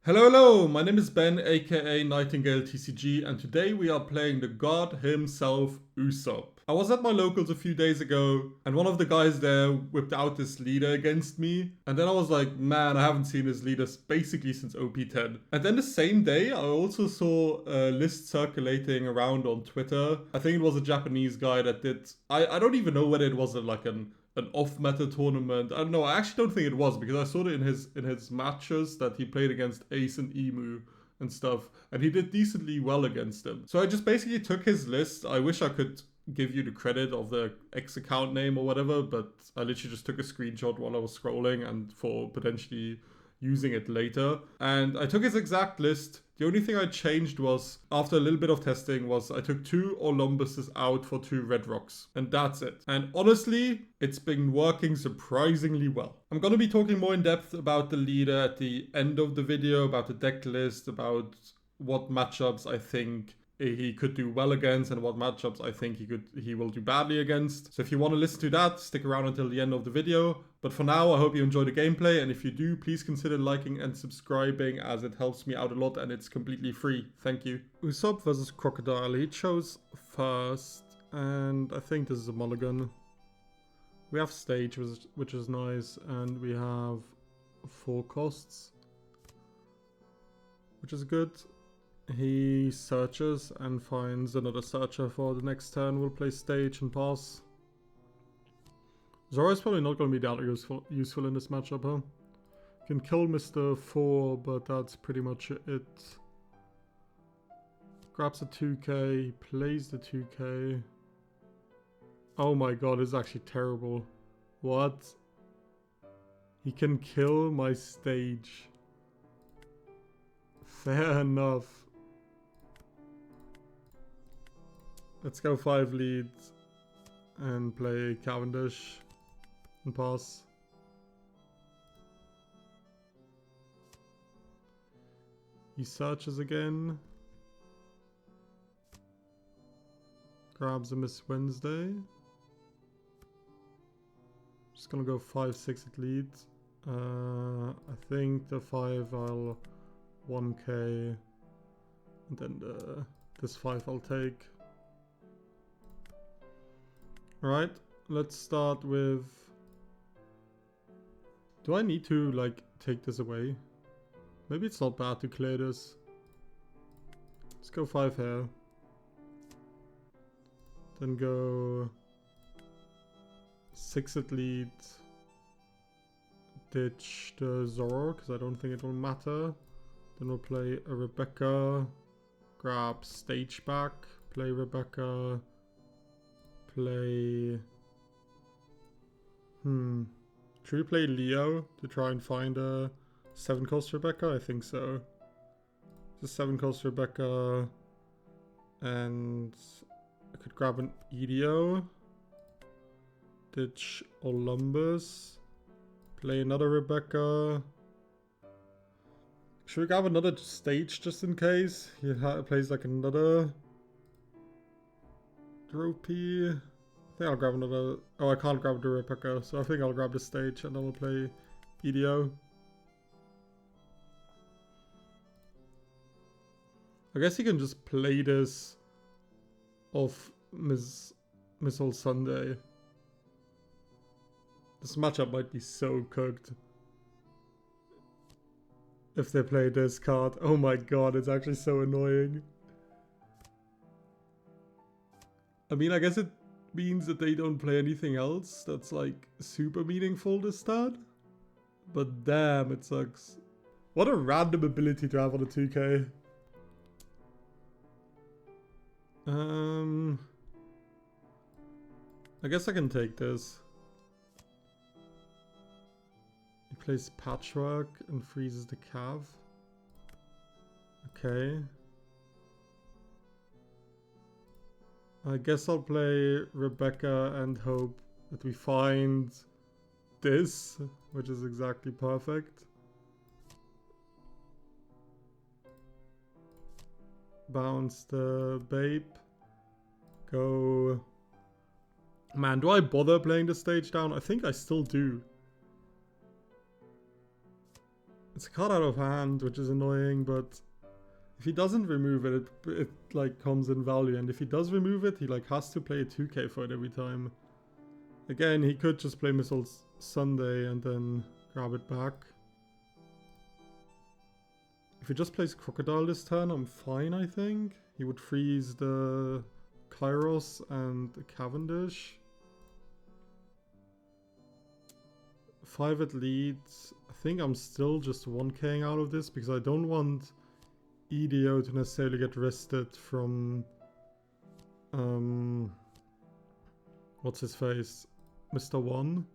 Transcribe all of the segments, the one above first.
Hello, my name is Ben, aka Nightingale TCG, and today we are playing the god himself, Usopp. I was at my locals a few days ago, and one of the guys there whipped out this leader against me, and then I was like, man, I haven't seen this leader basically since OP10. And then the same day, I also saw a list circulating around on Twitter. I think it was a Japanese guy that did, I don't even know whether it was an off-meta tournament. I don't know. I actually don't think it was because I saw it in his matches that he played against Ace and Emu and stuff, and he did decently well against them. So I just basically took his list. I wish I could give you the credit of the X account name or whatever, but I literally just took a screenshot while I was scrolling and for potentially using it later. And I took his exact list. The only thing I changed was, after a little bit of testing, was I took 2 Olumbuses out for 2 Red Rocks. And that's it. And honestly, it's been working surprisingly well. I'm going to be talking more in depth about the leader at the end of the video, about the deck list, about what matchups I think he could do well against and what matchups I think he will do badly against. So if you want to listen to that, stick around until the end of the video. But for now, I hope you enjoy the gameplay, and if you do, please consider liking and subscribing as it helps me out a lot and it's completely free. Thank you. Usopp versus Crocodile. He chose first, and I think this is a mulligan. We have stage, which is nice, and we have 4 costs, which is good. He searches and finds another searcher for the next turn. We'll play stage and pass. Zoro is probably not going to be that useful in this matchup, huh? Can kill Mr. 4, but that's pretty much it. Grabs a 2k, plays the 2k. Oh my god, it's actually terrible. What? He can kill my stage. Fair enough. Let's go 5 leads and play Cavendish and pass. He searches again. Grabs a Miss Wednesday. Just gonna go 5-6 at leads. I think the 5 I'll 1k, and then this 5 I'll take. Alright, let's start with... Do I need to, like, take this away? Maybe it's not bad to clear this. Let's go 5 here. Then go 6 at lead. Ditch the Zoro, because I don't think it will matter. Then we'll play a Rebecca. Grab stage back. Play Rebecca. Play... Should we play Leo to try and find a 7 cost Rebecca? I think so. Just 7 cost Rebecca. And I could grab an EDO. Ditch Olympus. Play another Rebecca. Should we grab another stage just in case? He plays like another Dropey. I think I'll grab another... Oh, I can't grab the Rebecca, so I think I'll grab the stage and then we'll play EDO. I guess you can just play this off Miss All Sunday. This matchup might be so cooked if they play this card. Oh my god, it's actually so annoying. I mean, I guess it means that they don't play anything else that's like super meaningful this turn. But damn, it sucks. What a random ability to have on a 2k. I guess I can take this. He plays Patchwork and freezes the Cav. Okay. I guess I'll play Rebecca and hope that we find this, which is exactly perfect. Bounce the Babe. Go... Man, do I bother playing the stage down? I think I still do. It's a card out of hand, which is annoying, but if he doesn't remove it, it like comes in value, and if he does remove it, he like has to play a 2k for it every time. Again, he could just play Missiles Sunday and then grab it back. If he just plays Crocodile this turn, I'm fine, I think. He would freeze the Kairos and the Cavendish. 5 at leads. I think I'm still just 1k'ing out of this because I don't want EDO to necessarily get rested from what's his face? Mr. 1.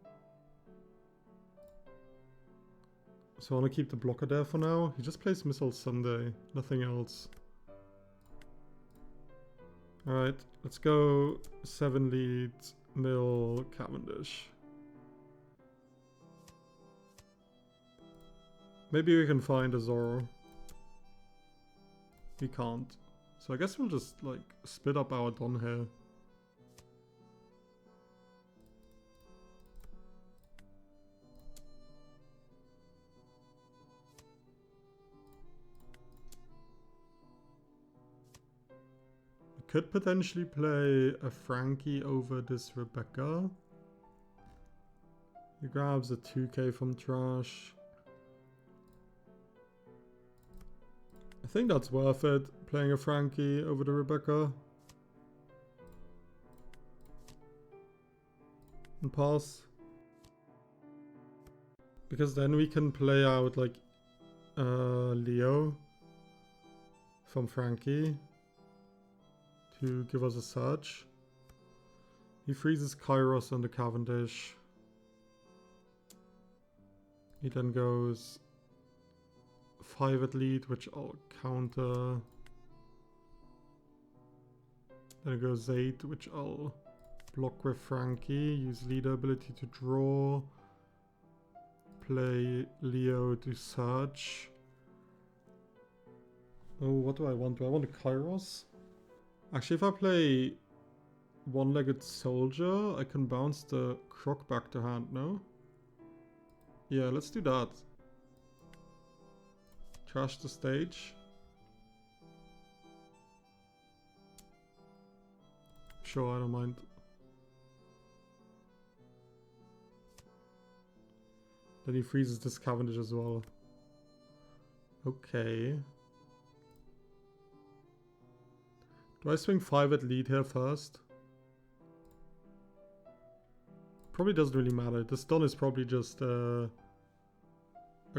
So I want to keep the blocker there for now. He just plays Missile Sunday, nothing else. Alright, let's go 7 leads, Mill, Cavendish. Maybe we can find a Zoro. We can't. So I guess we'll just like split up our Don here. Could potentially play a Frankie over this Rebecca. He grabs a 2k from trash. I think that's worth it, playing a Frankie over the Rebecca. And pass. Because then we can play out like Leo from Frankie to give us a surge. He freezes Kairos and the Cavendish. He then goes 5 at lead, which I'll counter. Then it goes 8, which I'll block with Frankie. Use leader ability to draw. Play Leo to search. Oh, what do I want? Do I want a Kairos? Actually, if I play one-legged soldier, I can bounce the Croc back to hand, no? Yeah, let's do that. Trash the stage. Sure, I don't mind. Then he freezes this Cavendish as well. Okay. Do I swing 5 at lead here first? Probably doesn't really matter. This Don is probably just a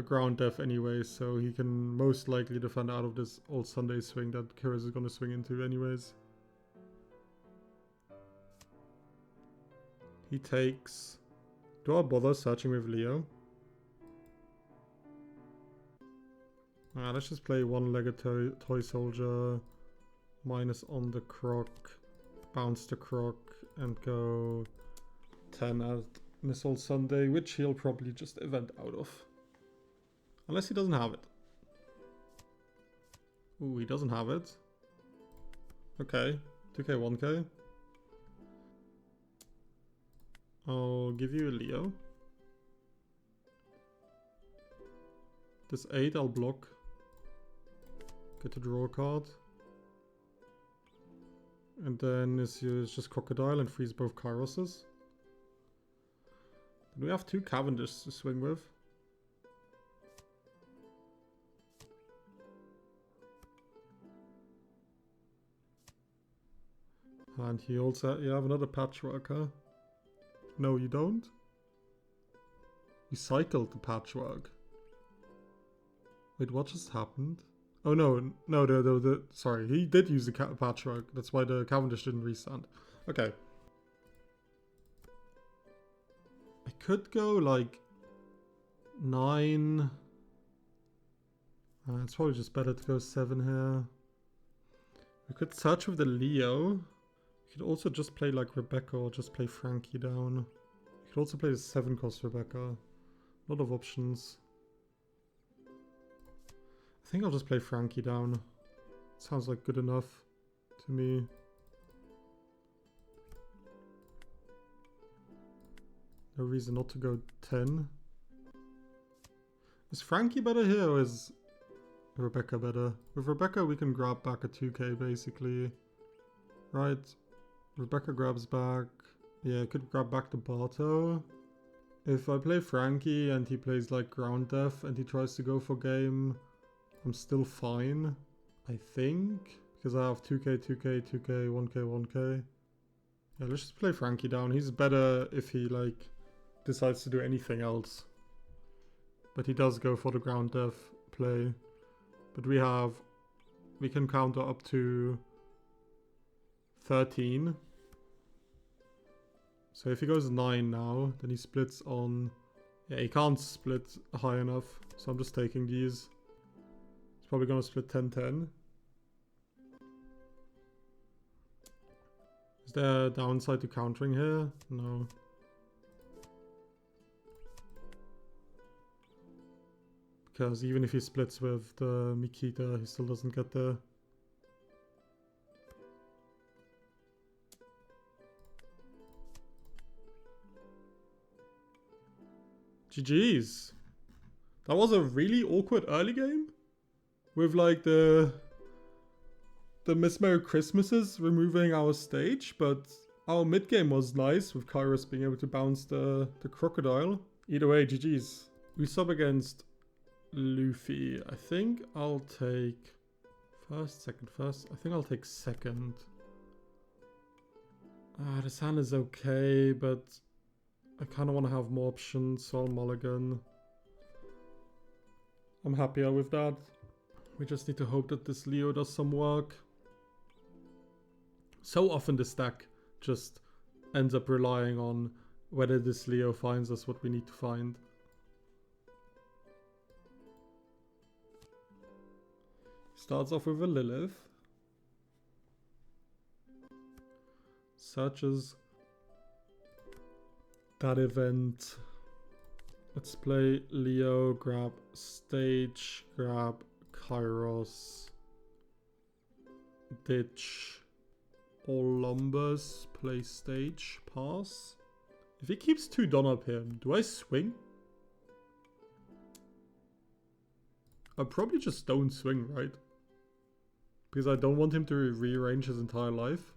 ground def anyway, so he can most likely defend out of this old Sunday swing that Kyrus is going to swing into anyways. He takes... Do I bother searching with Leo? Let's just play one-legged toy soldier. Minus on the Croc, bounce the Croc, and go 10 at Missile Sunday, which he'll probably just event out of. Unless he doesn't have it. Ooh, he doesn't have it. Okay, 2k, 1k. I'll give you a Leo. This 8 I'll block. Get to draw a card. And then it's just Crocodile and freeze both Kairoses. Then we have 2 Cavendish to swing with. And you also you have another Patchwork, huh? No, you don't? You cycled the Patchwork. Wait, what just happened? Oh no, sorry, he did use the Patchwork. That's why the Cavendish didn't restand. Okay. I could go like 9. It's probably just better to go 7 here. We could search with the Leo. You could also just play like Rebecca or just play Frankie down. You could also play the 7 cost Rebecca. A lot of options. I think I'll just play Frankie down. Sounds like good enough to me. No reason not to go 10. Is Frankie better here or is Rebecca better? With Rebecca we can grab back a 2k basically. Right. Rebecca grabs back. Yeah, I could grab back the Barto. If I play Frankie and he plays like ground def and he tries to go for game, I'm still fine, I think. Because I have 2k, 2k, 2k, 1k, 1k. Yeah, let's just play Frankie down. He's better if he like decides to do anything else. But he does go for the ground def play. But we can counter up to 13. So if he goes 9 now, then he splits on... Yeah, he can't split high enough. So I'm just taking these. He's probably going to split 10-10. Is there a downside to countering here? No. Because even if he splits with the Mikita, he still doesn't get there. GG's. That was a really awkward early game. With like the Miss Merry Christmases removing our stage, but our mid game was nice with Kairos being able to bounce the crocodile. Either way, GG's. Usopp against Luffy. I think I'll take first, second, first. I think I'll take second. This hand is okay, but I kind of want to have more options, so I'll mulligan. I'm happier with that. We just need to hope that this Leo does some work. So often this deck just ends up relying on whether this Leo finds us what we need to find. Starts off with a Lilith. Searches that event. Let's play Leo, grab stage, grab Kairos, ditch Olympus, play stage, pass. If he keeps 2 done up here, do I swing? I probably just don't swing, right? Because I don't want him to rearrange his entire life.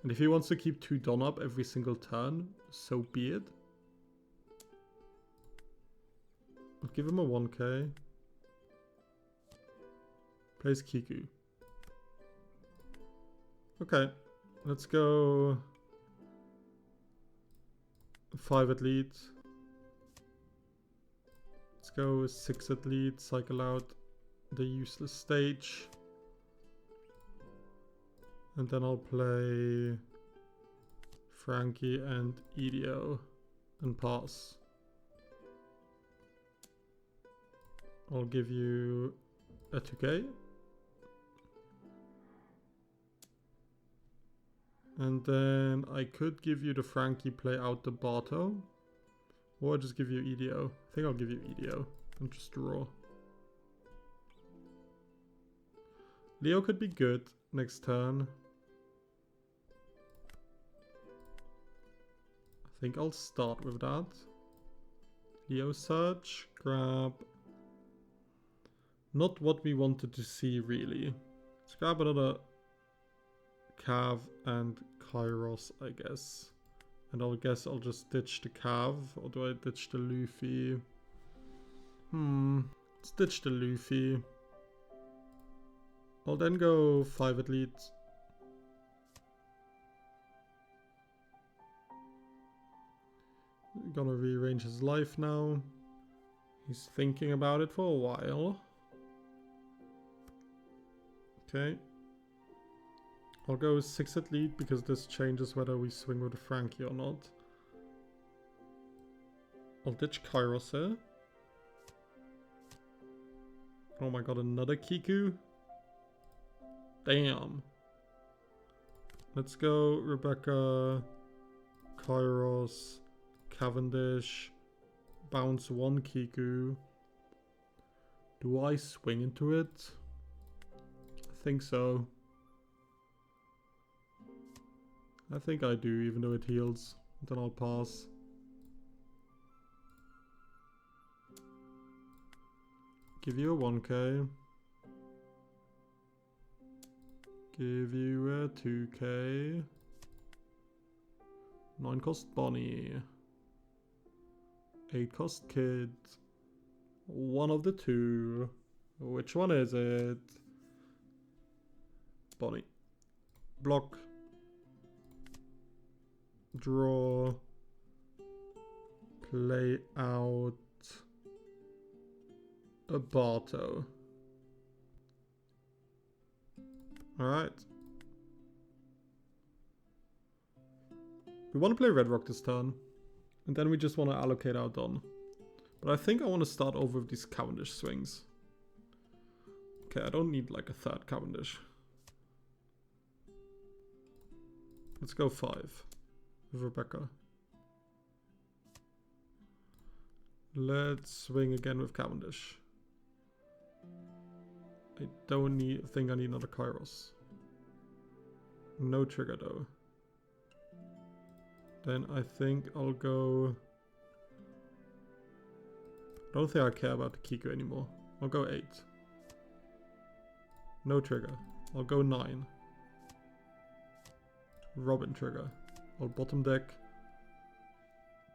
And if he wants to keep 2 done up every single turn, so be it. I'll give him a 1k. Plays Kiku. Okay, let's go 5 at lead. Let's go 6 at lead, cycle out the useless stage. And then I'll play Frankie and Idio and pass. I'll give you a 2k. And then I could give you the Frankie play out the Barto. Or just give you Idio. I think I'll give you Idio and just draw. Leo could be good next turn. I think I'll start with that. Leo search, grab. Not what we wanted to see really. Let's grab another Cav and Kairos, I guess. And I'll guess I'll just ditch the Cav, or do I ditch the Luffy? Let's ditch the Luffy. I'll then go 5 at lead. Gonna rearrange his life now. He's thinking about it for a while. Okay. I'll go 6 at lead because this changes whether we swing with a Frankie or not. I'll ditch Kairos here. Oh my god, another Kiku? Damn. Let's go Rebecca, Kairos, Cavendish, bounce 1 Kiku. Do I swing into it? I think so. I think I do, even though it heals. Then I'll pass. Give you a 1k. Give you a 2k. 9 cost Bonnie. 8 cost Kid. One of the two. Which one is it? Bonnie. Block. Draw. Play out. A Barto. Alright. We want to play Red Rock this turn. And then we just want to allocate our Don. But I think I want to start over with these Cavendish swings. Okay, I don't need like a third Cavendish. Let's go 5 with Rebecca. Let's swing again with Cavendish. I don't think I need another Kairos. No trigger though. Then I think I'll go... I don't think I care about the Kiku anymore. I'll go 8. No trigger. I'll go 9. Robin trigger. I'll bottom deck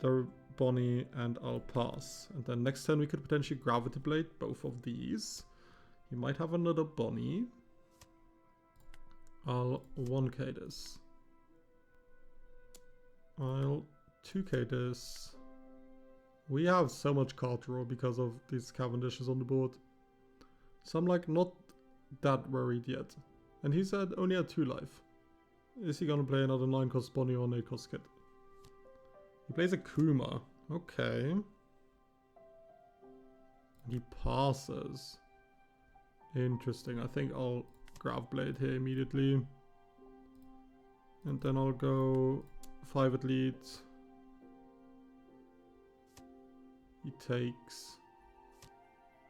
the Bonnie and I'll pass. And then next turn we could potentially Gravity Blade both of these. He might have another Bonnie. I'll 1k this. I'll 2k this. We have so much card draw because of these Cavendishes on the board. So I'm like not that worried yet. And he said only had 2 life. Is he gonna play another 9 cost Bonnie or an 8 cost Kid? He plays a Kuma. Okay. He passes. Interesting. I think I'll Grav Blade here immediately. And then I'll go 5 at lead. He takes.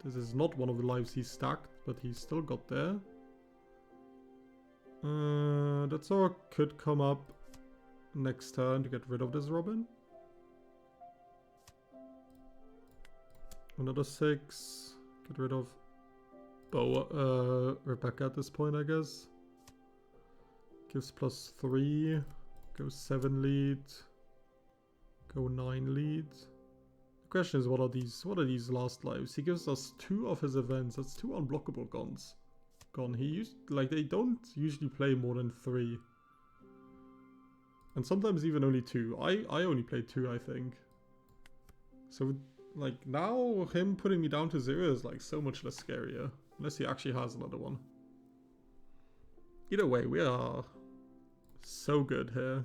This is not one of the lives he stacked, but he still got there. That Zoro could come up next turn to get rid of this Robin. Another 6. Get rid of Rebecca at this point, I guess. Gives +3. Go 7 lead. Go 9 lead. The question is, what are these last lives? He gives us 2 of his events. That's 2 unblockable guns. He used, like, they don't usually play more than 3. And sometimes even only 2. I only played 2, I think. So, like, now him putting me down to 0 is, like, so much less scarier. Unless he actually has another one. Either way, we are so good here.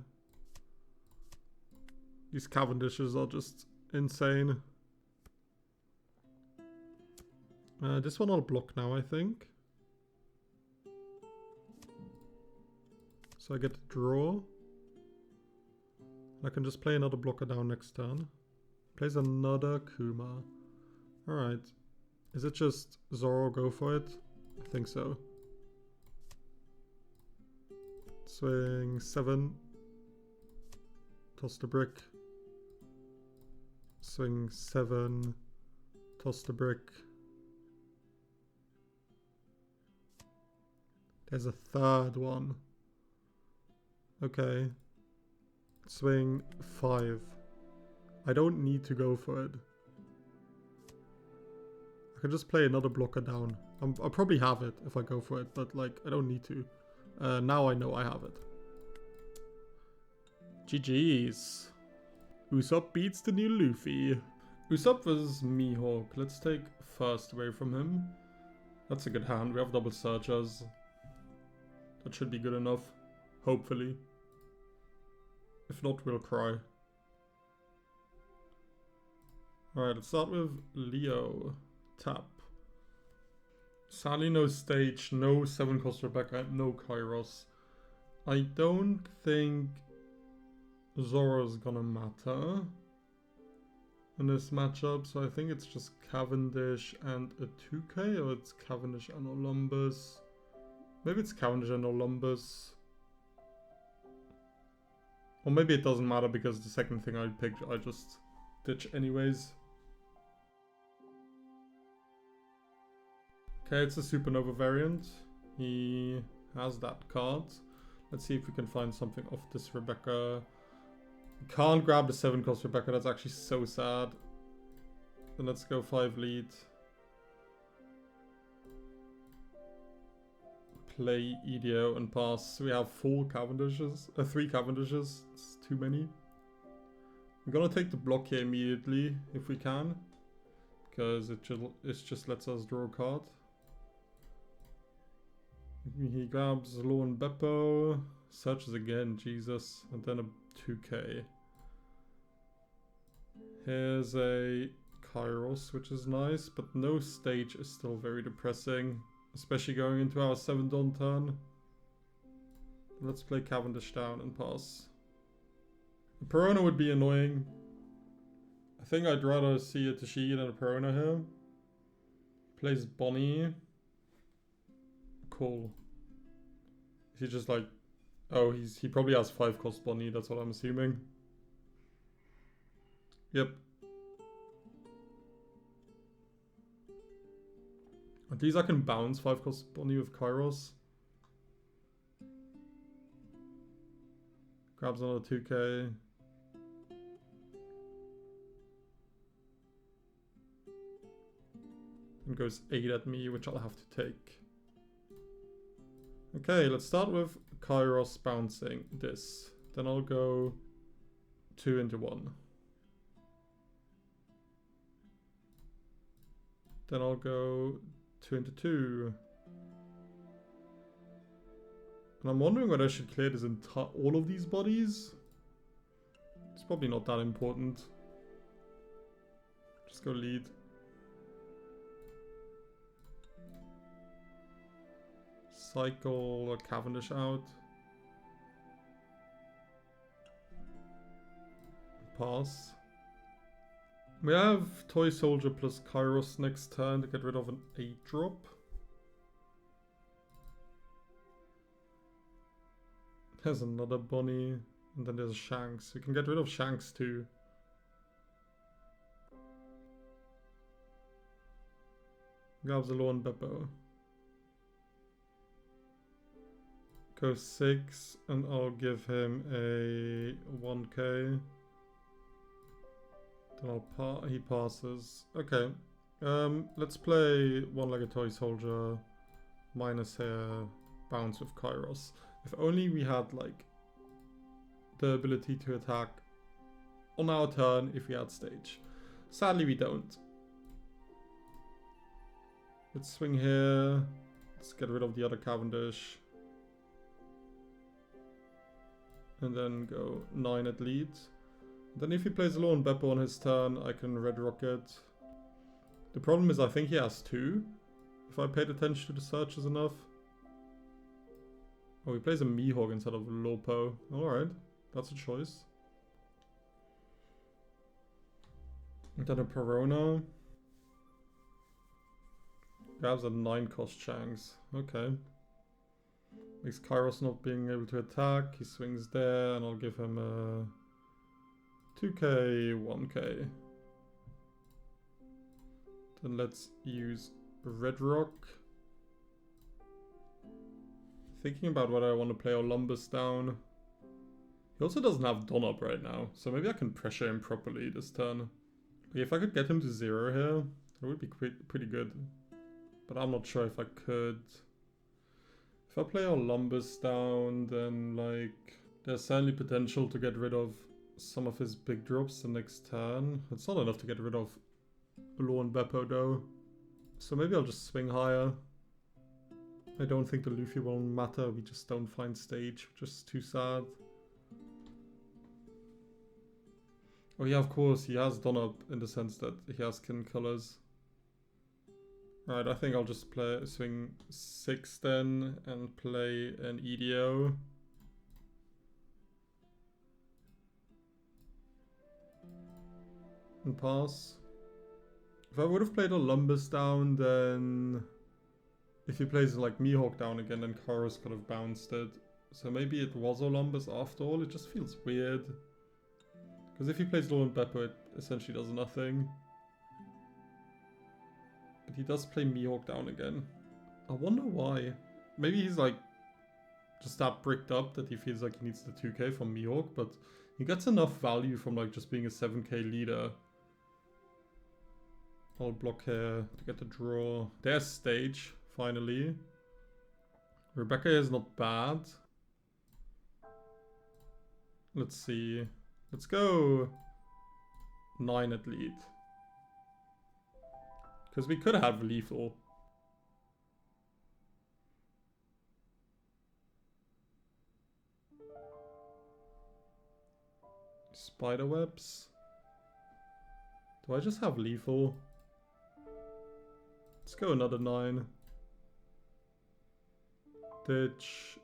These Cavendishes are just insane. This one I'll block now, I think. So I get to draw. I can just play another blocker down next turn. Plays another Kuma. Alright. Is it just Zoro go for it? I think so. Swing 7. Toss the brick. Swing 7. Toss the brick. There's a third one. Okay. Swing 5. I don't need to go for it. I can just play another blocker down. I'll probably have it if I go for it, but like I don't need to. Now I know I have it. GG's. Usopp beats the new Luffy. Usopp versus Mihawk. Let's take first away from him. That's a good hand. We have double searchers. That should be good enough. Hopefully. If not, we'll cry. Alright, let's start with Leo. Tap. Sadly no stage, no 7 cost Rebecca, no Kairos. I don't think Zoro's gonna matter in this matchup, so I think it's just Cavendish and a 2k, or it's Cavendish and Olympus. Maybe it's Cavendish and Olympus. Or maybe it doesn't matter because the second thing I picked I just ditch anyways. Okay, it's a Supernova variant. He has that card. Let's see if we can find something off this Rebecca. Can't grab the 7 cost Rebecca, that's actually so sad. Then let's go 5 lead. Play EDO and pass. We have 3 Cavendishes. It's too many. We're gonna take the block here immediately if we can, because it just lets us draw a card. He grabs Law and Beppo, searches again, Jesus, and then a 2k. Here's a Kairos, which is nice, but no stage is still very depressing, especially going into our 7 Don turn. Let's play Cavendish down and pass. A Perona would be annoying. I think I'd rather see a Tashigi than a Perona here. Plays Bonnie. Cool. Is he just like... Oh, he probably has 5 cost Bonnie, that's what I'm assuming. Yep. At least I can bounce 5 cost Bonnie with Kairos. Grabs another 2k. And goes 8 at me, which I'll have to take. Okay, let's start with Kairos bouncing this. Then I'll go 2 into 1. Then I'll go 2 into 2. And I'm wondering whether I should clear this all of these bodies. It's probably not that important. Just go lead. Cycle Cavendish out. Pass. We have Toy Soldier plus Kairos next turn to get rid of an 8-drop. There's another Bonnie. And then there's Shanks. We can get rid of Shanks too. Grabs a Lawn Beppo. Go 6 and I'll give him a 1k. Then he passes. Okay. Let's play one-legged Toy Soldier minus hair bounce with Kairos. If only we had like the ability to attack on our turn if we had stage. Sadly we don't. Let's swing here. Let's get rid of the other Cavendish. And then go 9 at lead. Then if he plays a Lawn Beppo on his turn, I can Red Rocket. The problem is I think he has 2. If I paid attention to the searches enough. Oh, he plays a Mihawk instead of Lopo. Alright, that's a choice. And then a Perona. Grabs a 9 cost Shanks. Okay. Makes Kairos not being able to attack. He swings there and I'll give him a 2k, 1k. Then let's use Red Rock. Thinking about whether I want to play Olympus down. He also doesn't have Don up right now, so maybe I can pressure him properly this turn. Like if I could get him to 0 here, it would be pretty good. But I'm not sure if I could. If I play Olympus down, then like there's certainly potential to get rid of some of his big drops the next turn. It's not enough to get rid of Law and Beppo though. So maybe I'll just swing higher. I don't think the Luffy will matter, we just don't find stage, which is too sad. Oh yeah, of course, he has Don up in the sense that he has kin colors. Right, I think I'll just swing 6 then and play an EDO. And pass. If I would have played Olympus down, then if he plays like Mihawk down again, then Kairos could have bounced it. So maybe it was Olympus after all, it just feels weird. Because if he plays Law and Beppo, it essentially does nothing. But he does play Mihawk down again. I wonder why. Maybe he's like just that bricked up that he feels like he needs the 2k from Mihawk, but he gets enough value from like just being a 7k leader. I'll block here to get the draw. There's stage, finally. Rebecca is not bad. Let's see. Let's go 9 at lead. Because we could have lethal. Spider webs. Do I just have lethal? Let's go another 9. Ditch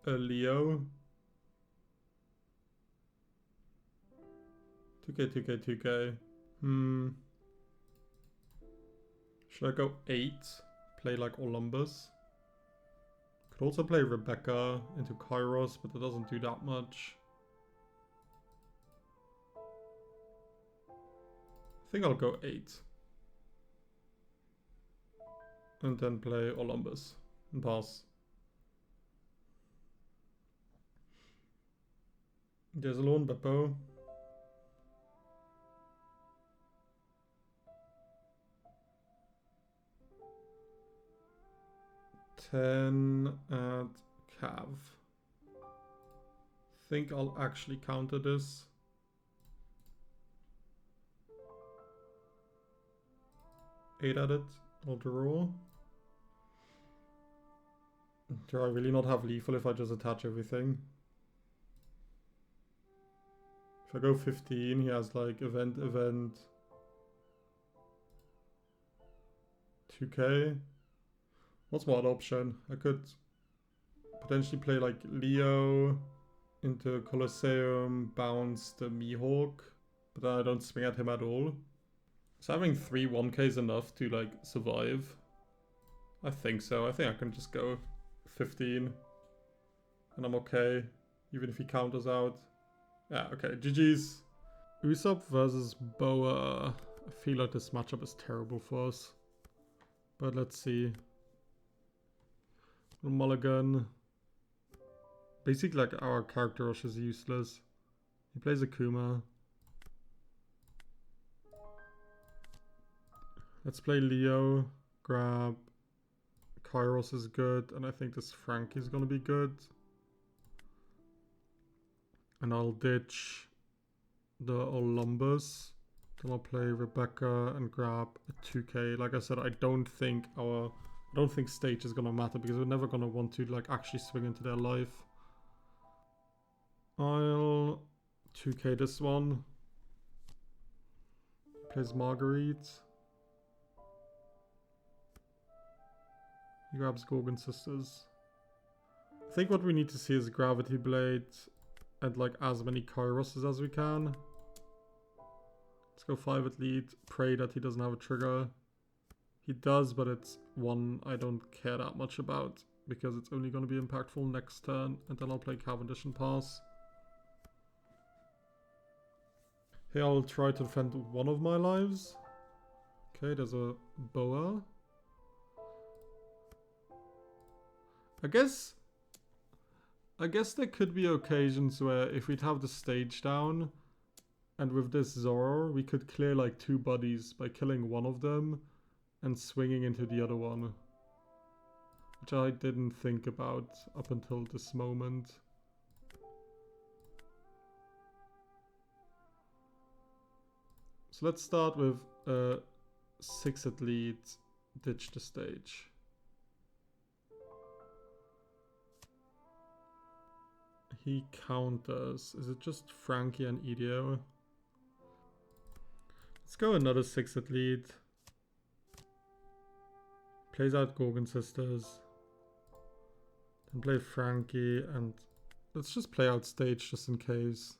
a Leo. 2k, 2k, 2k. Should I go 8? Play like Olympus. Could also play Rebecca into Kairos, but it doesn't do that much. I think I'll go 8. And then play Olympus and pass. There's a lone Beppo. Ten at Cav. Think I'll actually counter this. Eight at it. I'll draw. Do I really not have lethal if I just attach everything? If I go 15, he has like event, 2k. What's my other option? I could potentially play like Leo into Colosseum, bounce the Mihawk, but then I don't swing at him at all. So having 3 1Ks enough to like survive? I think so. I think I can just go 15 and I'm okay, even if he counters out. Yeah, okay, GG's. Usopp versus Boa. I feel like this matchup is terrible for us, but let's see. Mulligan. Basically, like, our character rush is useless. He plays Akuma. Let's play Leo. Grab. Kairos is good. And I think this Frankie is going to be good. And I'll ditch the Olympus. Then I'll play Rebecca and grab a 2k. Like I said, I don't think stage is gonna matter because we're never gonna want to like actually swing into their life. I'll 2k this one. Plays Marguerite. He grabs Gorgon Sisters. I think what we need to see is Gravity Blade and like as many Kairoses as we can. Let's go 5 at lead. Pray that he doesn't have a trigger. He does, but it's one I don't care that much about because it's only going to be impactful next turn, and then I'll play Cavendish and pass. Here I'll try to defend one of my lives. Okay, there's a Boa. I guess there could be occasions where if we'd have the stage down and with this Zoro, we could clear like 2 buddies by killing one of them and swinging into the other one, which I didn't think about up until this moment. So let's start with 6 at lead, ditch the stage. He counters. Is it just Frankie and Idio? Let's go another 6 at lead. Plays out Gorgon Sisters. Then play Frankie and let's just play out stage just in case.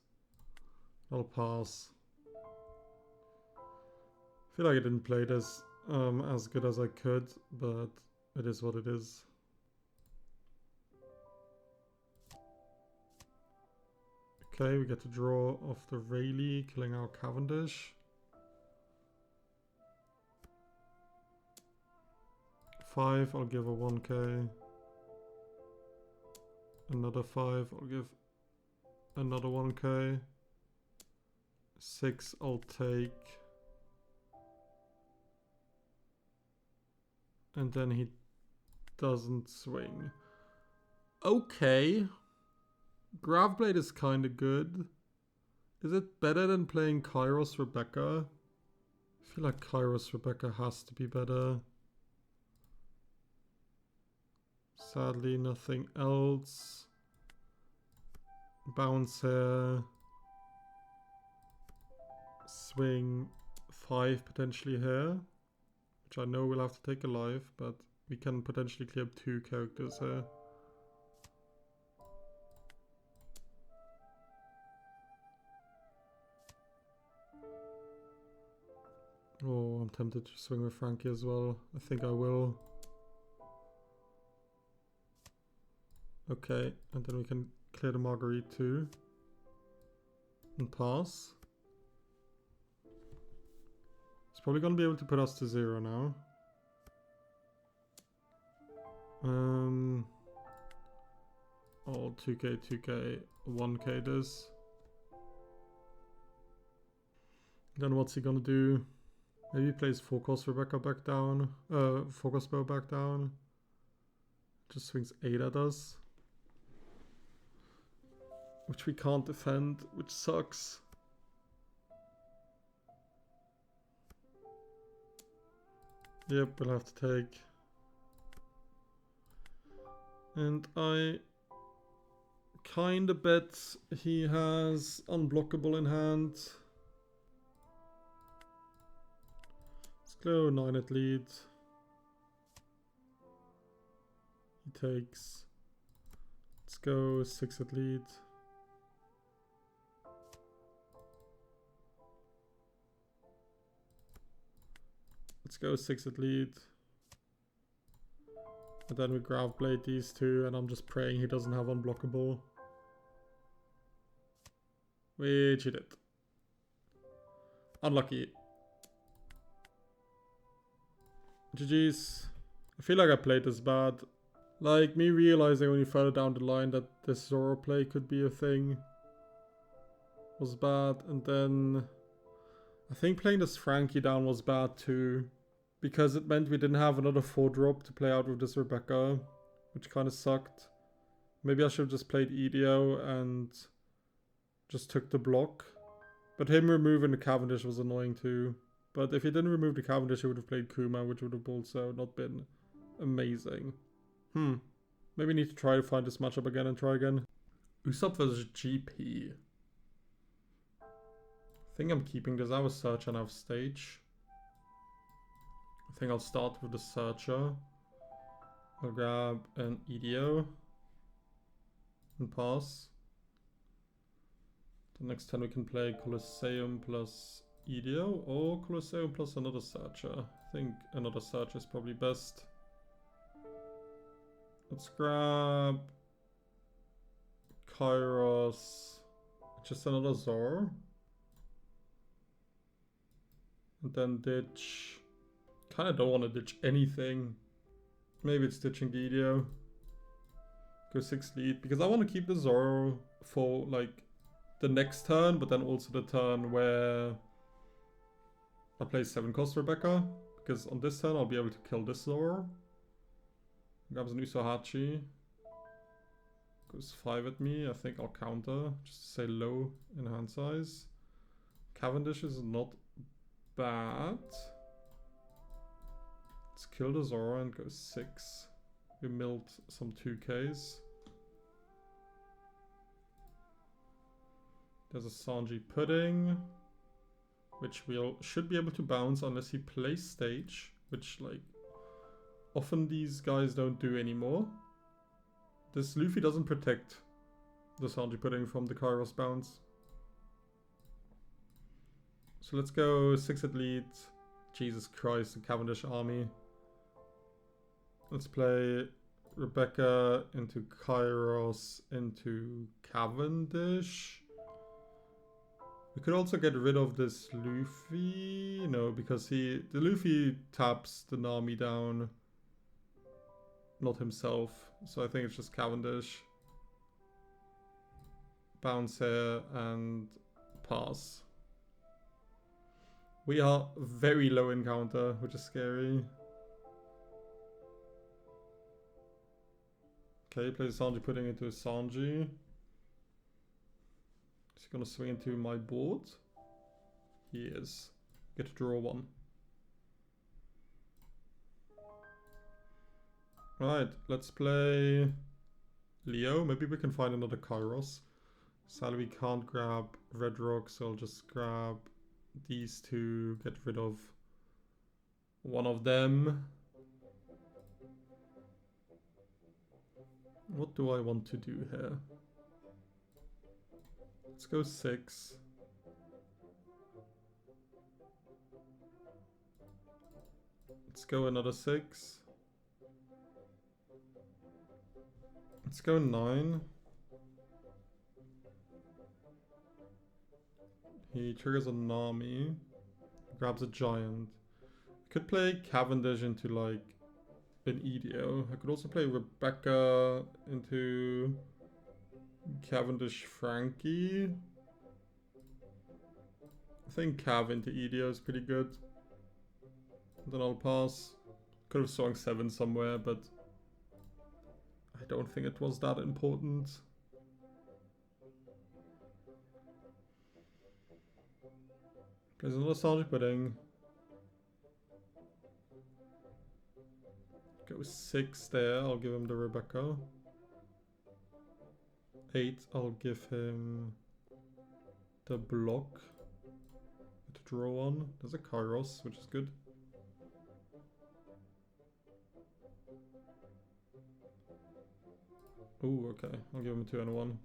I'll pass. I feel like I didn't play this as good as I could, but it is what it is. Okay, we get to draw off the Rayleigh, killing our Cavendish. 5, I'll give a 1k. Another 5, I'll give another 1k. 6, I'll take. And then he doesn't swing. Okay. Graveblade is kind of good. Is it better than playing Kairos Rebecca? I feel like Kairos Rebecca has to be better. Sadly, nothing else. Bounce here. Swing 5 potentially here. Which I know we'll have to take a life, but we can potentially clear up 2 characters here. Oh, I'm tempted to swing with Frankie as well. I think I will. Okay, and then we can clear the Marguerite too. And pass. It's probably going to be able to put us to 0 now. Oh, 2k, 2k, 1k this. Then what's he gonna do? Maybe he plays Focus Rebecca back down. Focus Bow back down. Just swings 8 at us. Which we can't defend, which sucks. Yep, we'll have to take. And I kinda bet he has unblockable in hand. Let's go 9 at lead. He takes. Let's go 6 at lead. Let's go 6 at lead. And then we grab blade these two, and I'm just praying he doesn't have unblockable. Which he did. Unlucky. GG's. I feel like I played this bad. Like, me realizing when you further down the line that this Zoro play could be a thing was bad. And then I think playing this Frankie down was bad too, because it meant we didn't have another 4-drop to play out with this Rebecca, which kind of sucked. Maybe I should have just played EDO and just took the block. But him removing the Cavendish was annoying too. But if he didn't remove the Cavendish, he would have played Kuma, which would have also not been amazing. Maybe need to try to find this matchup again and try again. Usopp versus GP. I think I'm keeping this. I have a Searcher and I have Stage. I think I'll start with the Searcher. I'll grab an EDO and pass. The next turn we can play Colosseum plus EDO or Colosseum plus another Searcher. I think another Searcher is probably best. Let's grab Kairos, just another Zoro. And then ditch. Kinda don't want to ditch anything. Maybe it's ditching the EDO. Go 6 lead, because I want to keep the Zoro for like the next turn, but then also the turn where I play 7 cost Rebecca, because on this turn I'll be able to kill this Zoro. Grabs an Usohachi. Goes 5 at me. I think I'll counter, just to say low in hand size. Cavendish is not bad. Let's kill the Zoro and go 6. We milled some 2Ks. There's a Sanji Pudding, which we should be able to bounce unless he plays Stage, which like often these guys don't do anymore. This Luffy doesn't protect the Sanji Pudding from the Kairos bounce. So let's go 6 at lead. Jesus Christ, the Cavendish army. Let's play Rebecca into Kairos into Cavendish. We could also get rid of this Luffy. No, because the Luffy taps the Nami down. not himself. So I think it's just Cavendish. Bounce here and pass. We are very low in counter, which is scary. Okay, plays Sanji putting into Sanji. Is he gonna swing into my board? He is. Get to draw one. Right, let's play Leo. Maybe we can find another Kairos. Sadly, we can't grab Red Rock, so I'll just grab these two, get rid of one of them. What do I want to do here? Let's go 6. Let's go another 6. Let's go 9. He triggers a Nami. Grabs a Giant. I could play Cavendish into like an EDO. I could also play Rebecca into Cavendish Frankie. I think Cav into EDO is pretty good. Then I'll pass. Could have swung 7 somewhere, but I don't think it was that important. Plays another Sanji pudding. Go 6 there, I'll give him the Rebecca. 8, I'll give him the block. To draw one. There's a Kairos, which is good. Ooh, okay. I'll give him a 2 and a 1.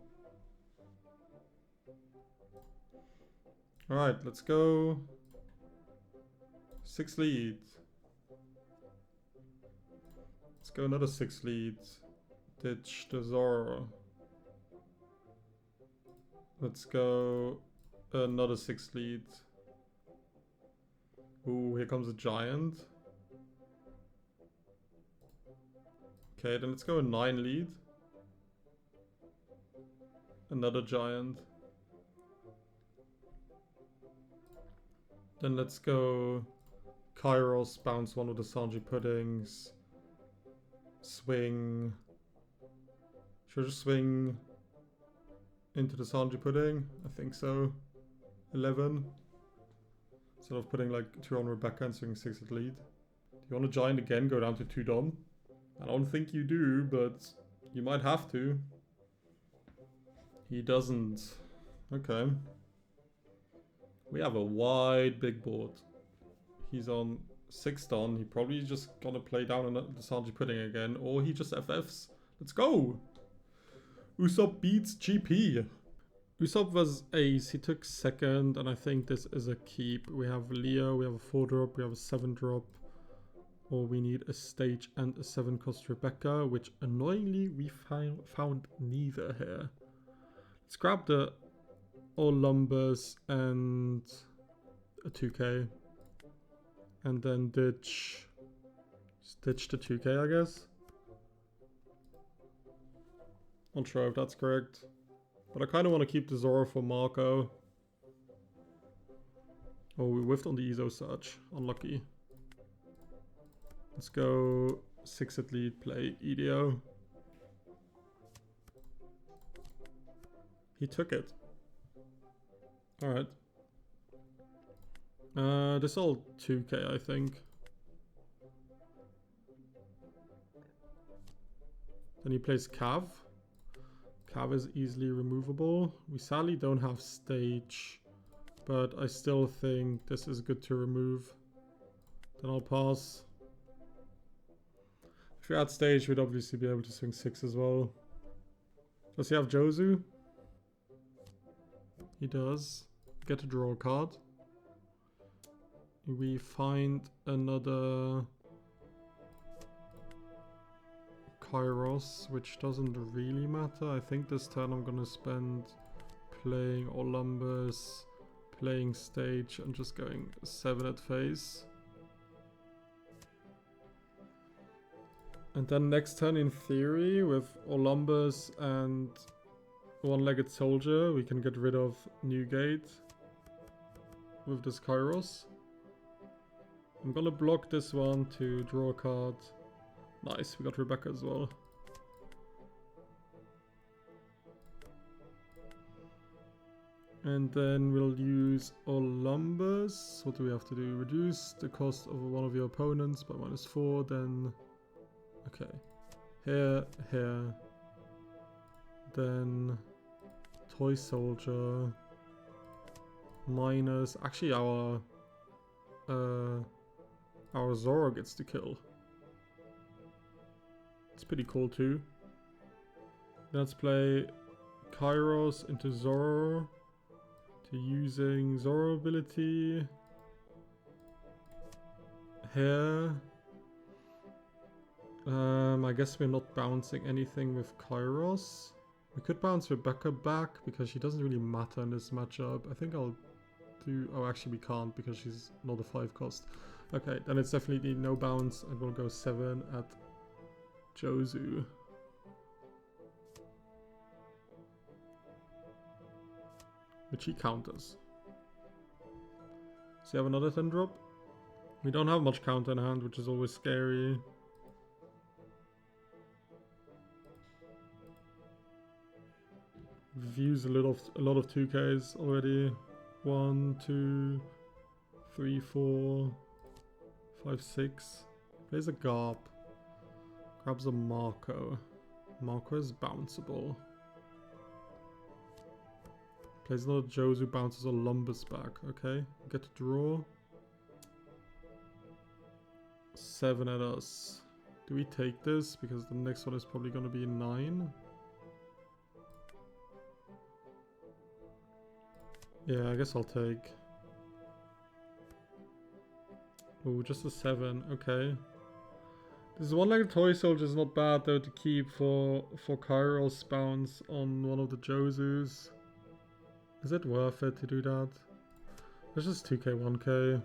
Alright, let's go. 6 leads. Let's go another 6 leads. Ditch the Zoro. Let's go another 6 leads. Ooh, here comes a Giant. Okay, then let's go a 9 lead. Another Giant. Then let's go Kairos, bounce one of the Sanji puddings. Swing. Should I just swing into the Sanji pudding? I think so. 11. Instead of putting like 2 on Rebecca and swing 6 at lead. Do you want a Giant again, go down to 2 Dom? I don't think you do, but you might have to. He doesn't. Okay. We have a wide big board. He's on 6 Don. He probably just gonna play down the Sanji pudding again, or he just FFs. Let's go! Usopp beats GP. Usopp was ace. He took 2nd, and I think this is a keep. We have Leo, we have a 4 drop, we have a 7 drop. Or we need a stage and a 7 cost Rebecca, which annoyingly we found neither here. Let's grab the Olympus and a 2k. And then ditch the 2k, I guess. Not sure if that's correct. But I kind of want to keep the Zoro for Marco. Oh, we whiffed on the Izo search. Unlucky. Let's go 6 at lead, play EDO. He took it. Alright. This is all 2k, I think. Then he plays Cav. Cav is easily removable. We sadly don't have stage, but I still think this is good to remove. Then I'll pass. If we had stage, we'd obviously be able to swing 6 as well. Does he have Jozu? He does. Get to draw a card. We find another Kairos, which doesn't really matter. I think this turn I'm gonna spend playing Olympus, playing stage, and just going 7 at face. And then next turn, in theory, with Olympus and one-legged soldier, we can get rid of Newgate with this Kairos. I'm gonna block this one to draw a card. Nice, we got Rebecca as well. And then we'll use Olympus. What do we have to do? Reduce the cost of one of your opponents by -4, then... Okay. Here, here. Then... Toy Soldier. Minus... Actually, our Zoro gets to kill. It's pretty cool too. Let's play Kairos into Zoro. To using Zoro ability. Here. I guess we're not bouncing anything with Kairos. We could bounce Rebecca back because she doesn't really matter in this matchup. I think I'll do... Oh, actually we can't because she's not a 5 cost. Okay, then it's definitely no bounce and we'll go 7 at Jozu. Which he counters. Does he have another 10 drop? We don't have much counter in hand, which is always scary. We've used a lot of 2Ks already. 1, 2, 3, 4, 5, 6. Plays a Garp. Grabs a Marco. Marco is bounceable. Plays another Jozu, bounces Olympus back. Okay, get to draw. 7 at us. Do we take this? Because the next one is probably going to be 9. Yeah, I guess I'll take. Oh, just a 7. Okay. This one-legged toy soldier is not bad though to keep for Kairos bounce on one of the Jozus. Is it worth it to do that? Let's just 2k, 1k.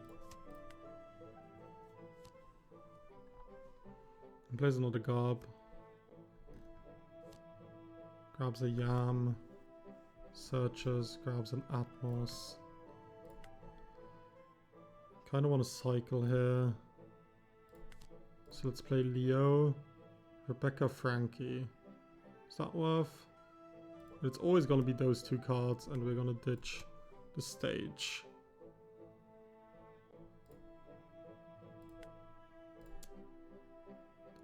And plays another Garb. Grabs a Yam. Searches, grabs an Atmos. Kinda want to cycle here. So let's play Leo. Rebecca, Frankie. Is that worth? It's always gonna be those 2 cards and we're gonna ditch the stage.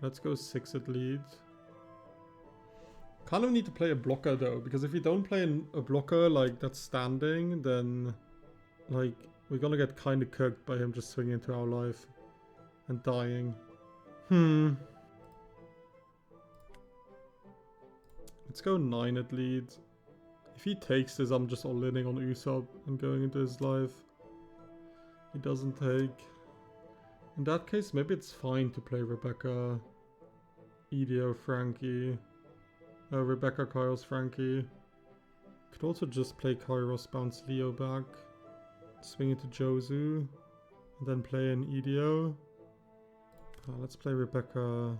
Let's go 6 at lead. Kind of need to play a blocker though, because if you don't play a blocker like that's standing, then like we're gonna get kind of cooked by him just swinging into our life and dying. Let's go 9 at lead. If he takes this, I'm just all-inning on Usopp and going into his life. He doesn't take. In that case, maybe it's fine to play Rebecca, Edio, Frankie. Rebecca, Kairos, Frankie. Could also just play Kairos, bounce Leo back, swing into Jozu, and then play an Edio. Let's play Rebecca,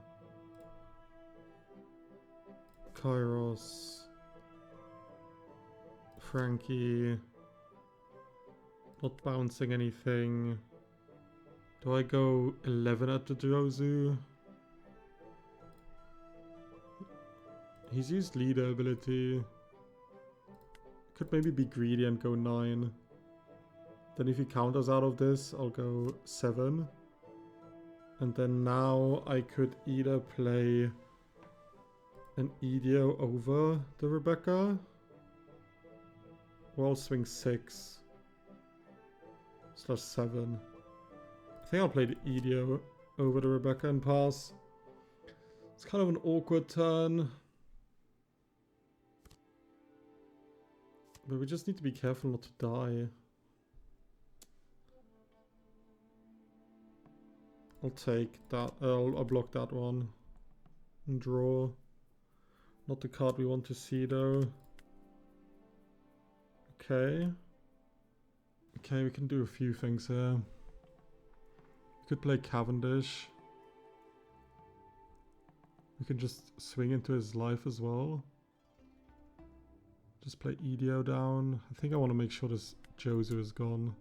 Kairos, Frankie. Not bouncing anything. Do I go 11 at the Jozu? He's used leader ability. Could maybe be greedy and go 9. Then if he counters out of this, I'll go 7. And then now I could either play an Edio over the Rebecca, or I'll swing 6 / 7. I think I'll play the Edio over the Rebecca and pass. It's kind of an awkward turn. But we just need to be careful not to die. I'll take that. I'll block that one. And draw. Not the card we want to see though. Okay. Okay, we can do a few things here. We could play Cavendish. We can just swing into his life as well. Just play Idio down. I think I want to make sure this Jozu is gone.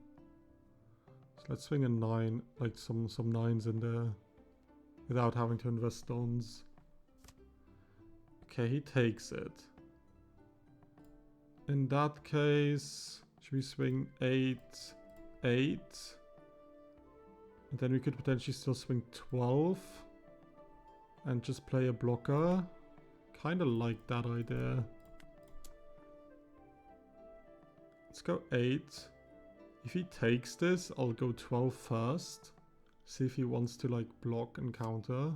So let's swing a 9, like some 9s in there. Without having to invest stones. Okay, he takes it. In that case, should we swing 8, 8? And then we could potentially still swing 12. And just play a blocker. Kinda like that idea. Let's go 8. If he takes this, I'll go 12 first. See if he wants to like block and counter.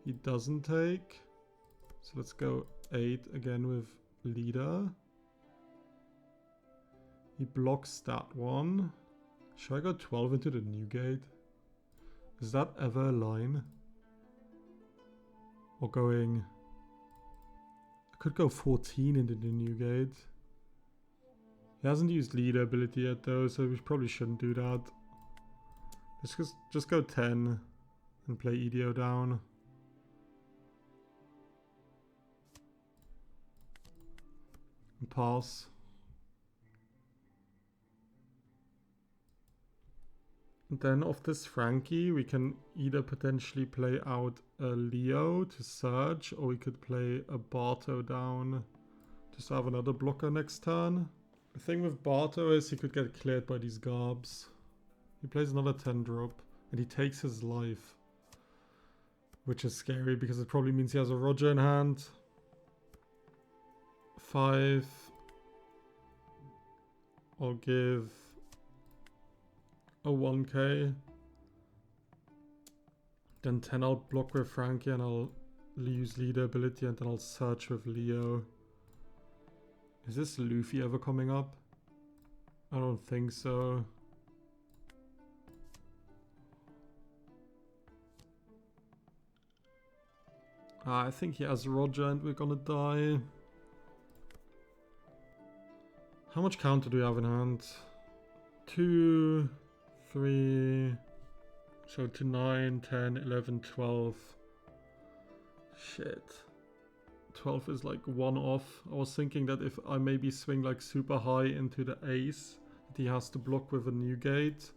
He doesn't take. So let's go 8 again with leader. He blocks that one. Should I go 12 into the new gate? Is that ever a line? Or going... I could go 14 into the new gate. He hasn't used leader ability yet though, so we probably shouldn't do that. Let's just go 10 and play Idio down. And pass. And then off this Frankie, we can either potentially play out a Leo to surge, or we could play a Barto down just to have another blocker next turn. The thing with Barto is he could get cleared by these garbs. He plays another 10 drop and he takes his life. Which is scary because it probably means he has a Roger in hand. 5. I'll give a 1k. Then 10 I'll block with Frankie and I'll use leader ability and then I'll search with Leo. Is this Luffy ever coming up? I don't think so. I think he has Roger and we're gonna die. How much counter do we have in hand? 2, 3... So to 9, 10, 11, 12. Shit. 12 is like 1 off. I was thinking that if I maybe swing like super high into the ace, that he has to block with a new gate.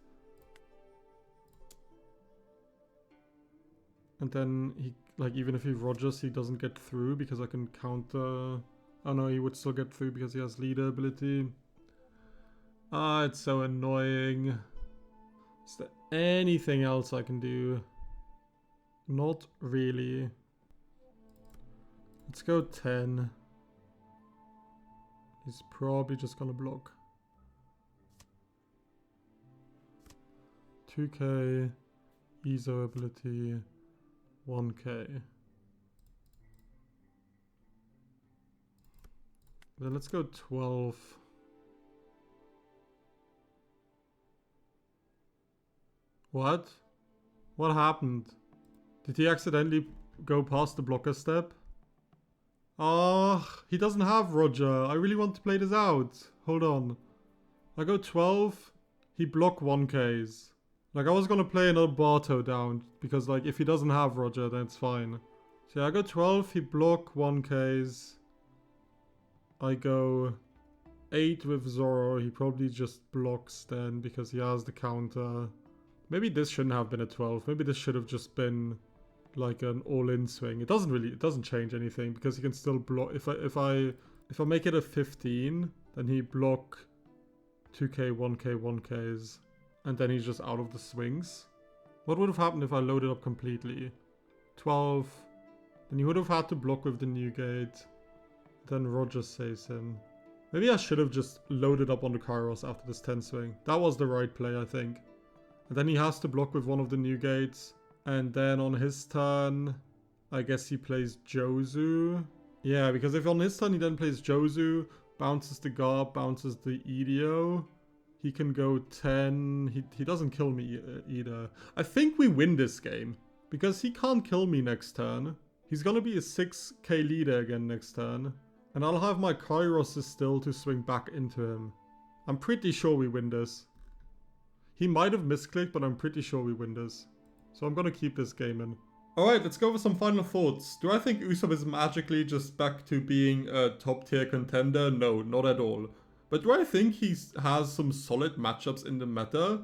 And then he, like even if he Rogers, he doesn't get through because I can counter. Oh no, he would still get through because he has leader ability. Ah, it's so annoying. Is there anything else I can do? Not really. Let's go 10. He's probably just gonna block. 2k, ESO ability, 1k. Then let's go 12. What? What happened? Did he accidentally go past the blocker step? Oh, he doesn't have Roger. I really want to play this out. Hold on. I go 12. He block 1ks. Like I was gonna play another Barto down because like if he doesn't have Roger then it's fine. So yeah, I go 12. He block 1ks. I go 8 with Zoro. He probably just blocks then because he has the counter. Maybe this shouldn't have been a 12. Maybe this should have just been like an all-in swing. It doesn't change anything because he can still block. If I make it a 15, then he block 2k, 1k, 1ks, and then he's just out of the swings. What would have happened if I loaded up completely? 12. Then he would have had to block with the new gate. Then Roger saves him. Maybe I should have just loaded up on the Kairos after this 10 swing. That was the right play, I think. And then he has to block with one of the new gates. And then on his turn, I guess he plays Jozu. Yeah, because if on his turn he then plays Jozu, bounces the Garb, bounces the Idio, he can go 10. He doesn't kill me either. I think we win this game. Because he can't kill me next turn. He's gonna be a 6k leader again next turn. And I'll have my Kairos still to swing back into him. I'm pretty sure we win this. He might have misclicked, but I'm pretty sure we win this. So I'm gonna keep this game in. Alright, let's go over some final thoughts. Do I think Usopp is magically just back to being a top tier contender? No, not at all. But do I think he has some solid matchups in the meta?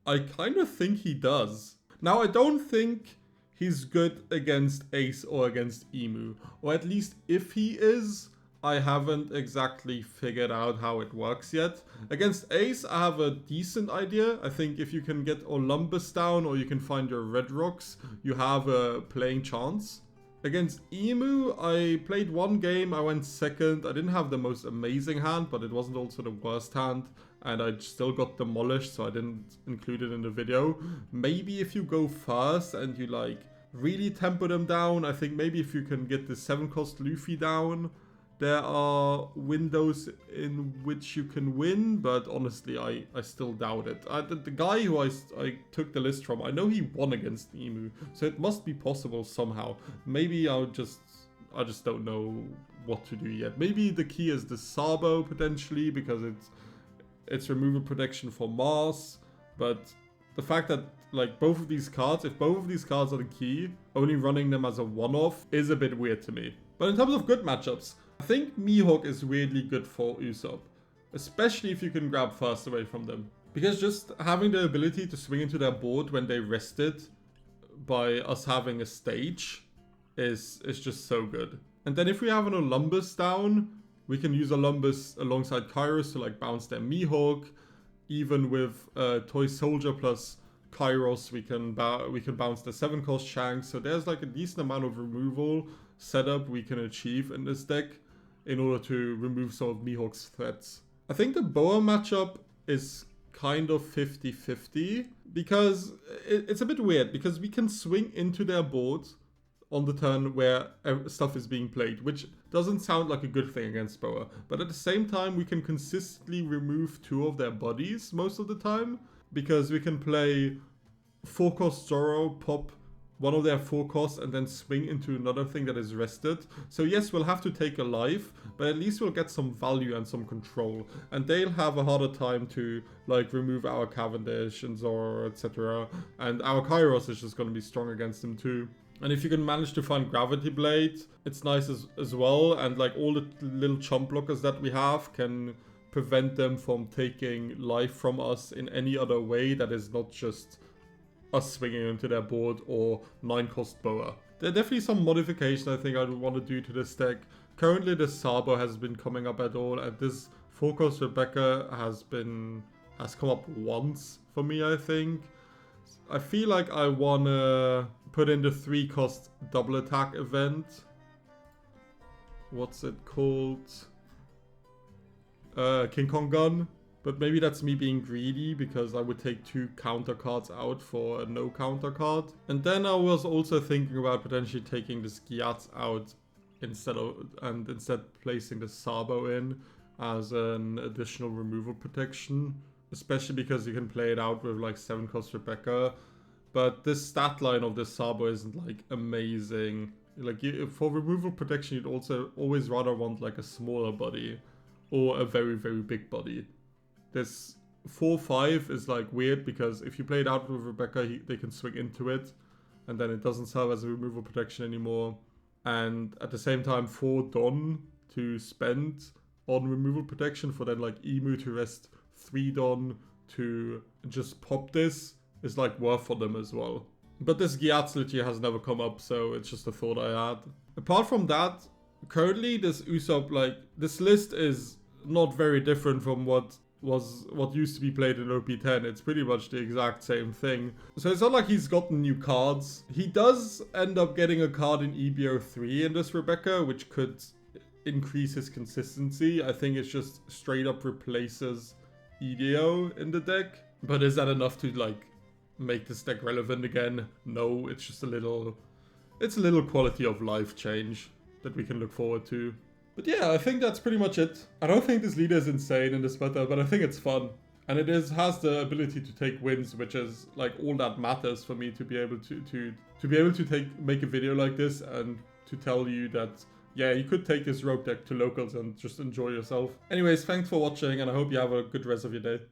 I kind of think he does. Now, I don't think he's good against Ace or against Emu. Or at least if he is, I haven't exactly figured out how it works yet. Against Ace, I have a decent idea. I think if you can get Olympus down or you can find your Red Rocks, you have a playing chance. Against Emu, I played one game, I went second. I didn't have the most amazing hand, but it wasn't also the worst hand. And I still got demolished, so I didn't include it in the video. Maybe if you go first and you like really tempo them down, I think maybe if you can get the 7-cost Luffy down, there are windows in which you can win, but honestly, I still doubt it. The guy who I took the list from, I know he won against Emu, so it must be possible somehow. Maybe I just don't know what to do yet. Maybe the key is the Sabo potentially, because it's removal protection for Mars, but the fact that like both of these cards, if both of these cards are the key, only running them as a one-off is a bit weird to me. But in terms of good matchups, I think Mihawk is weirdly good for Usopp, especially if you can grab first away from them. Because just having the ability to swing into their board when they rested by us having a stage is just so good. And then if we have an Olympus down, we can use Olympus alongside Kairos to like bounce their Mihawk. Even with Toy Soldier plus Kairos, we can bounce the 7-cost Shanks. So there's like a decent amount of removal setup we can achieve in this deck in order to remove some of Mihawk's threats. I think the Boa matchup is kind of 50-50 because it's a bit weird because we can swing into their board on the turn where stuff is being played, which doesn't sound like a good thing against Boa. But at the same time, we can consistently remove 2 of their bodies most of the time because we can play 4-cost Zoro, pop one of their 4 costs and then swing into another thing that is rested. So yes, we'll have to take a life, but at least we'll get some value and some control. And they'll have a harder time to like remove our Cavendish and Zoro, etc. And our Kairos is just going to be strong against them too. And if you can manage to find Gravity Blade, it's nice as well. And like all the little chump blockers that we have can prevent them from taking life from us in any other way that is not just us swinging into their board or 9-cost Boa. There are definitely some modifications I think I would want to do to this deck. Currently the Sabo has been coming up at all, and this 4-cost Rebecca has come up once for me, I think. I feel like I want to put in the 3-cost double attack event. What's it called? King Kong Gun. But maybe that's me being greedy because I would take 2 counter cards out for a no counter card. And then I was also thinking about potentially taking this Gyatz out instead placing the Sabo in as an additional removal protection. Especially because you can play it out with like 7-cost Rebecca. But this stat line of this Sabo isn't like amazing. Like for removal protection, you'd also always rather want like a smaller body or a very, very big body. This 4-5 is like weird because if you play it out with Rebecca, they can swing into it and then it doesn't serve as a removal protection anymore. And at the same time, 4 Don to spend on removal protection for then like Emu to rest 3 Don to just pop this is like worth for them as well. But this Gyatz literally has never come up, so it's just a thought I had. Apart from that, currently this Usopp, like this list is not very different from what used to be played in OP10. It's pretty much the exact same thing. So it's not like he's gotten new cards. He does end up getting a card in EBO3 in this Rebecca, which could increase his consistency. I think it's just straight up replaces EDO in the deck. But is that enough to like make this deck relevant again? No, it's just a little quality of life change that we can look forward to. But yeah, I think that's pretty much it. I don't think this leader is insane in this meta, but I think it's fun. And it has the ability to take wins, which is like all that matters for me to be able to make a video like this and to tell you that, yeah, you could take this rogue deck to locals and just enjoy yourself. Anyways, thanks for watching and I hope you have a good rest of your day.